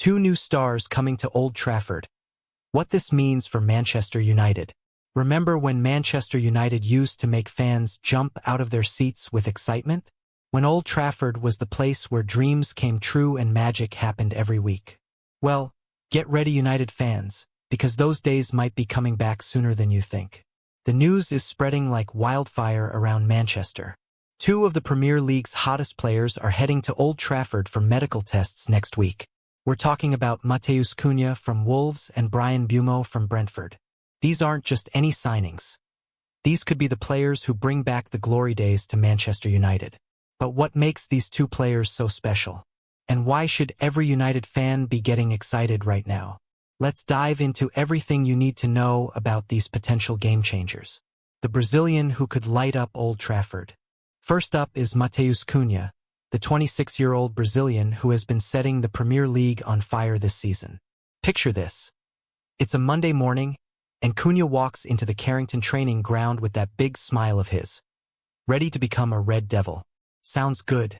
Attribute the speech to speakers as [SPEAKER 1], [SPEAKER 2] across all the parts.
[SPEAKER 1] Two new stars coming to Old Trafford. What this means for Manchester United. Remember when Manchester United used to make fans jump out of their seats with excitement? When Old Trafford was the place where dreams came true and magic happened every week. Well, get ready, United fans, because those days might be coming back sooner than you think. The news is spreading like wildfire around Manchester. Two of the Premier League's hottest players are heading to Old Trafford for medical tests next week. We're talking about Matheus Cunha from Wolves and Mbeumo from Brentford. These aren't just any signings. These could be the players who bring back the glory days to Manchester United. But what makes these two players so special? And why should every United fan be getting excited right now? Let's dive into everything you need to know about these potential game changers. The Brazilian who could light up Old Trafford. First up is Matheus Cunha, the 26-year-old Brazilian who has been setting the Premier League on fire this season. Picture this. It's a Monday morning, and Cunha walks into the Carrington training ground with that big smile of his. Ready to become a Red Devil. Sounds good,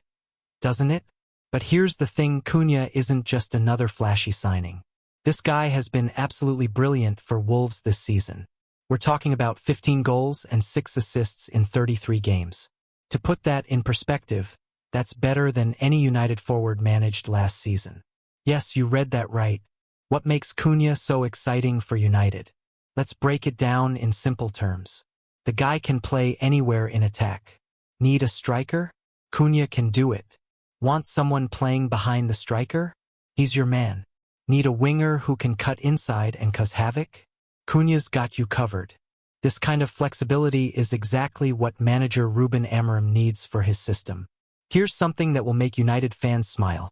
[SPEAKER 1] doesn't it? But here's the thing, Cunha isn't just another flashy signing. This guy has been absolutely brilliant for Wolves this season. We're talking about 15 goals and 6 assists in 33 games. To put that in perspective, that's better than any United forward managed last season. Yes, you read that right. What makes Cunha so exciting for United? Let's break it down in simple terms. The guy can play anywhere in attack. Need a striker? Cunha can do it. Want someone playing behind the striker? He's your man. Need a winger who can cut inside and cause havoc? Cunha's got you covered. This kind of flexibility is exactly what manager Ruben Amorim needs for his system. Here's something that will make United fans smile.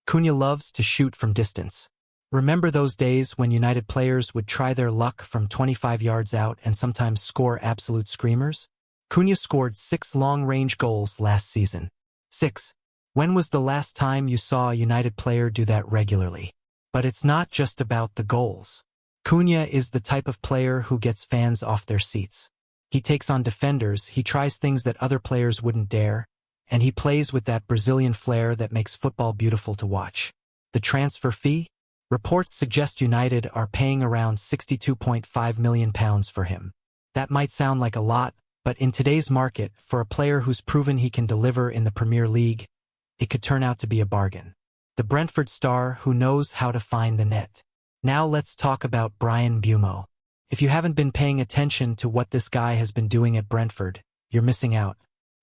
[SPEAKER 1] Cunha loves to shoot from distance. Remember those days when United players would try their luck from 25 yards out and sometimes score absolute screamers? Cunha scored 6 long-range goals last season. 6. When was the last time you saw a United player do that regularly? But it's not just about the goals. Cunha is the type of player who gets fans off their seats. He takes on defenders, he tries things that other players wouldn't dare, and he plays with that Brazilian flair that makes football beautiful to watch. The transfer fee? Reports suggest United are paying around £62.5 million for him. That might sound like a lot, but in today's market, for a player who's proven he can deliver in the Premier League, it could turn out to be a bargain. The Brentford star who knows how to find the net. Now let's talk about Mbeumo. If you haven't been paying attention to what this guy has been doing at Brentford, you're missing out.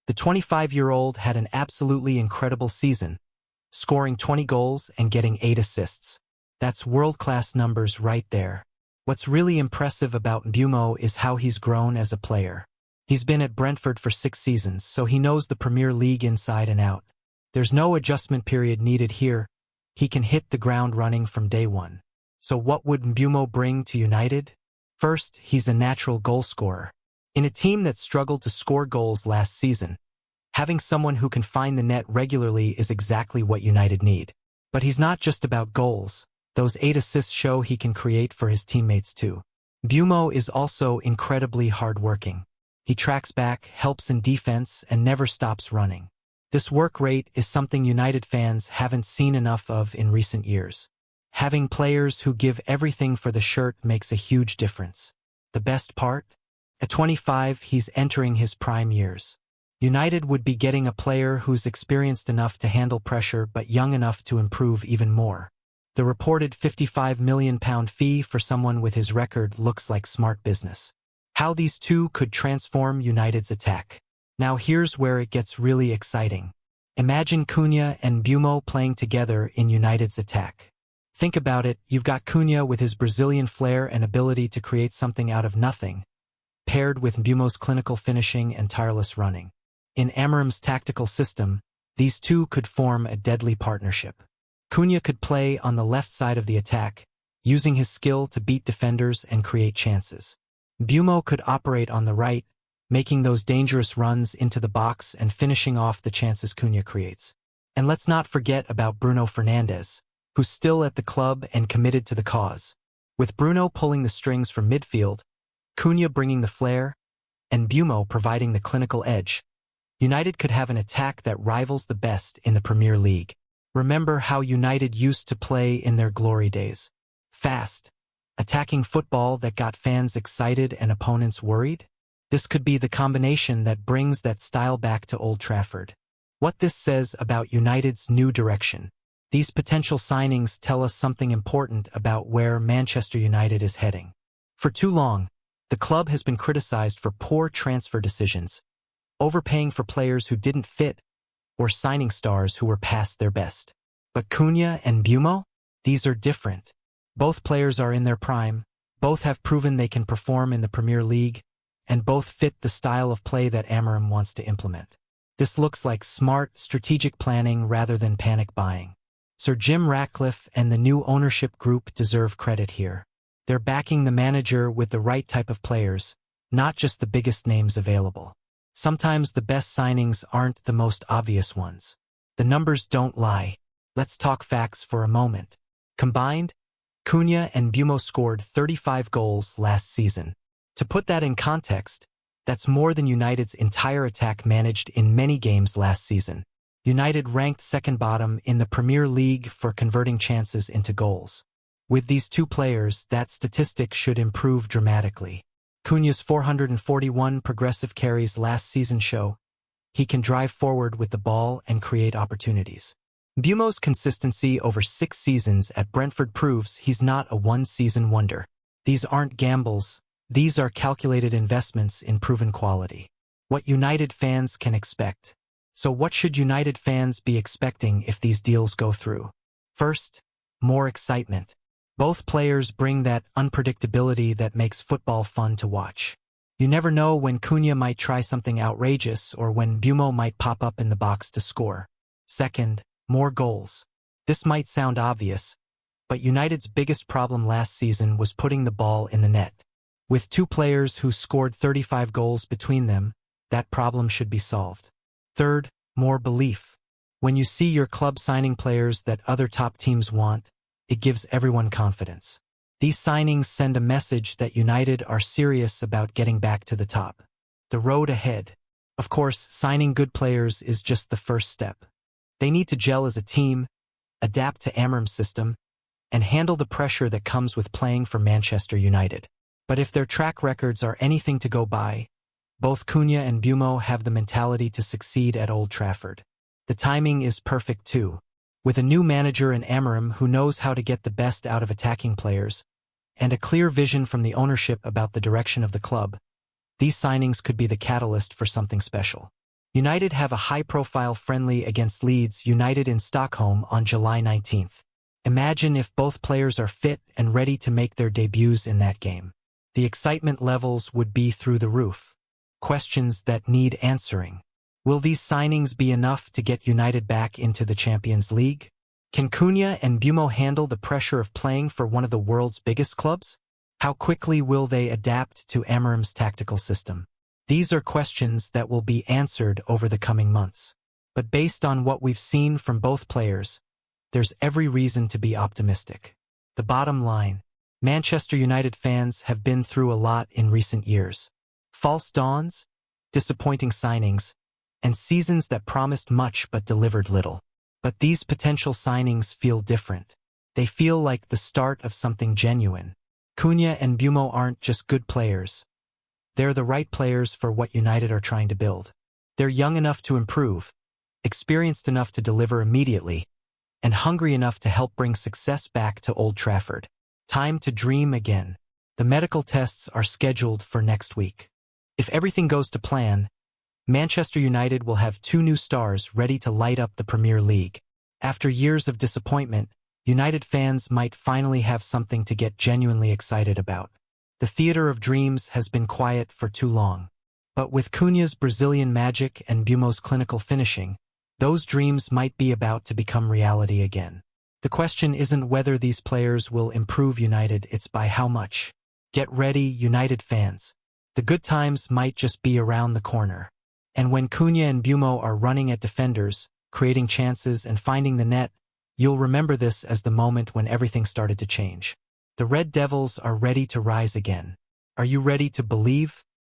[SPEAKER 1] The 25-year-old had an absolutely incredible season, scoring 20 goals and getting 8 assists. That's world-class numbers right there. What's really impressive about Mbeumo is how he's grown as a player. He's been at Brentford for 6 seasons, so he knows the Premier League inside and out. There's no adjustment period needed here. He can hit the ground running from day one. So what would Mbeumo bring to United? First, he's a natural goal scorer. In a team that struggled to score goals last season, having someone who can find the net regularly is exactly what United need. But he's not just about goals. Those 8 assists show he can create for his teammates too. Mbeumo is also incredibly hardworking. He tracks back, helps in defense, and never stops running. This work rate is something United fans haven't seen enough of in recent years. Having players who give everything for the shirt makes a huge difference. The best part? At 25, he's entering his prime years. United would be getting a player who's experienced enough to handle pressure but young enough to improve even more. The reported £55 million fee for someone with his record looks like smart business. How these two could transform United's attack. Now here's where it gets really exciting. Imagine Cunha and Mbeumo playing together in United's attack. Think about it, you've got Cunha with his Brazilian flair and ability to create something out of nothing, paired with Mbeumo's clinical finishing and tireless running. In Amorim's tactical system, these two could form a deadly partnership. Cunha could play on the left side of the attack, using his skill to beat defenders and create chances. Mbeumo could operate on the right, making those dangerous runs into the box and finishing off the chances Cunha creates. And let's not forget about Bruno Fernandes, who's still at the club and committed to the cause. With Bruno pulling the strings from midfield, Cunha bringing the flair, and Mbeumo providing the clinical edge, United could have an attack that rivals the best in the Premier League. Remember how United used to play in their glory days. Fast, attacking football that got fans excited and opponents worried? This could be the combination that brings that style back to Old Trafford. What this says about United's new direction. These potential signings tell us something important about where Manchester United is heading. For too long, the club has been criticized for poor transfer decisions, overpaying for players who didn't fit, or signing stars who were past their best. But Cunha and Mbeumo? These are different. Both players are in their prime, both have proven they can perform in the Premier League, and both fit the style of play that Amorim wants to implement. This looks like smart, strategic planning rather than panic buying. Sir Jim Ratcliffe and the new ownership group deserve credit here. They're backing the manager with the right type of players, not just the biggest names available. Sometimes the best signings aren't the most obvious ones. The numbers don't lie. Let's talk facts for a moment. Combined, Cunha and Mbeumo scored 35 goals last season. To put that in context, that's more than United's entire attack managed in many games last season. United ranked second bottom in the Premier League for converting chances into goals. With these two players, that statistic should improve dramatically. Cunha's 441 progressive carries last season show he can drive forward with the ball and create opportunities. Mbeumo's consistency over 6 seasons at Brentford proves he's not a one-season wonder. These aren't gambles, these are calculated investments in proven quality. What United fans can expect. So what should United fans be expecting if these deals go through? First, more excitement. Both players bring that unpredictability that makes football fun to watch. You never know when Cunha might try something outrageous or when Mbeumo might pop up in the box to score. Second, more goals. This might sound obvious, but United's biggest problem last season was putting the ball in the net. With two players who scored 35 goals between them, that problem should be solved. Third, more belief. When you see your club signing players that other top teams want, it gives everyone confidence. These signings send a message that United are serious about getting back to the top. The road ahead. Of course, signing good players is just the first step. They need to gel as a team, adapt to Amorim's system, and handle the pressure that comes with playing for Manchester United. But if their track records are anything to go by, both Cunha and Mbeumo have the mentality to succeed at Old Trafford. The timing is perfect too. With a new manager in Amorim who knows how to get the best out of attacking players, and a clear vision from the ownership about the direction of the club, these signings could be the catalyst for something special. United have a high-profile friendly against Leeds United in Stockholm on July 19th. Imagine if both players are fit and ready to make their debuts in that game. The excitement levels would be through the roof. Questions that need answering. Will these signings be enough to get United back into the Champions League? Can Cunha and Mbeumo handle the pressure of playing for one of the world's biggest clubs? How quickly will they adapt to Amorim's tactical system? These are questions that will be answered over the coming months. But based on what we've seen from both players, there's every reason to be optimistic. The bottom line, Manchester United fans have been through a lot in recent years. False dawns, disappointing signings, and seasons that promised much but delivered little. But these potential signings feel different. They feel like the start of something genuine. Cunha and Mbeumo aren't just good players. They're the right players for what United are trying to build. They're young enough to improve, experienced enough to deliver immediately, and hungry enough to help bring success back to Old Trafford. Time to dream again. The medical tests are scheduled for next week. If everything goes to plan, Manchester United will have 2 new stars ready to light up the Premier League. After years of disappointment, United fans might finally have something to get genuinely excited about. The theater of dreams has been quiet for too long. But with Cunha's Brazilian magic and Mbeumo's clinical finishing, those dreams might be about to become reality again. The question isn't whether these players will improve United, it's by how much. Get ready, United fans. The good times might just be around the corner. And when Cunha and Mbeumo are running at defenders, creating chances and finding the net, you'll remember this as the moment when everything started to change. The Red Devils are ready to rise again. Are you ready to believe?